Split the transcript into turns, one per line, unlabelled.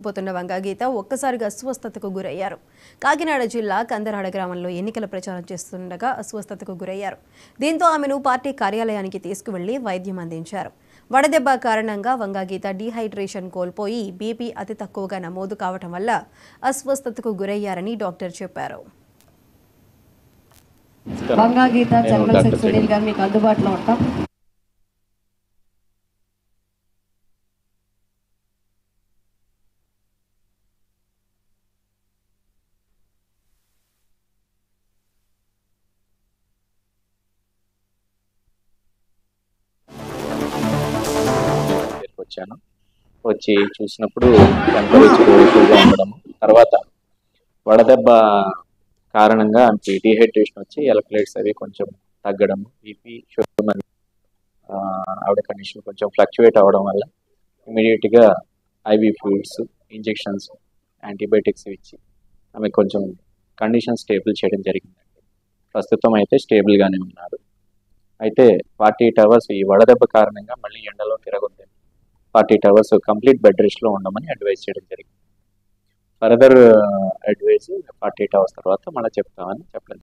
పోతున్న వంగాగీత ఒక్కసారిగా అస్వస్థతకు గురయ్యారు. కాకినాడ జిల్లా కందరాడ గ్రామంలో ఎన్నికల ప్రచారం చేస్తుండగా అస్వస్థతకు గురయ్యారు. దీంతో ఆమెను పార్టీ కార్యాలయానికి తీసుకువెళ్లి వైద్యం అందించారు. వడదెబ్బ కారణంగా వంగాగీత డీహైడ్రేషన్ కోల్పోయి బీపీ అతి తక్కువగా నమోదు కావటం వల్ల అస్వస్థతకు గురయ్యారని డాక్టర్ చెప్పారు.
వంగాగీత జర్నల్ సునీల్ గారు మీకు అందుబాటులో ఉంటాం.
వచ్చి చూసినప్పుడు టెంపరేచర్ ఉండడం, తర్వాత వడదెబ్బ కారణంగా ఆమెకి డీహైడ్రేషన్ వచ్చి ఎలక్ట్రోలైట్స్ అవి కొంచెం తగ్గడం, బీపీ షుగర్ ఆవిడ కండిషన్ కొంచెం ఫ్లక్చువేట్ అవ్వడం వల్ల ఇమీడియట్గా ఐవీ ఫ్లూయిడ్స్, ఇంజెక్షన్స్, యాంటీబయాటిక్స్ ఇచ్చి ఆమె కొంచెం కండిషన్ స్టేబుల్ చేయడం జరిగిందండి. ప్రస్తుతం అయితే స్టేబుల్గానే ఉన్నారు. అయితే 48 అవర్స్ ఈ వడదెబ్బ కారణంగా మళ్ళీ ఎండలో తిరగొద్దని 48 అవర్స్ కంప్లీట్ బెడ్ రెస్ట్లో ఉండమని అడ్వైజ్ చేయడం జరిగింది. ఫర్దర్ అడ్వైజ్ 48 అవర్స్ తర్వాత మళ్ళీ చెప్తామని చెప్పలేదు.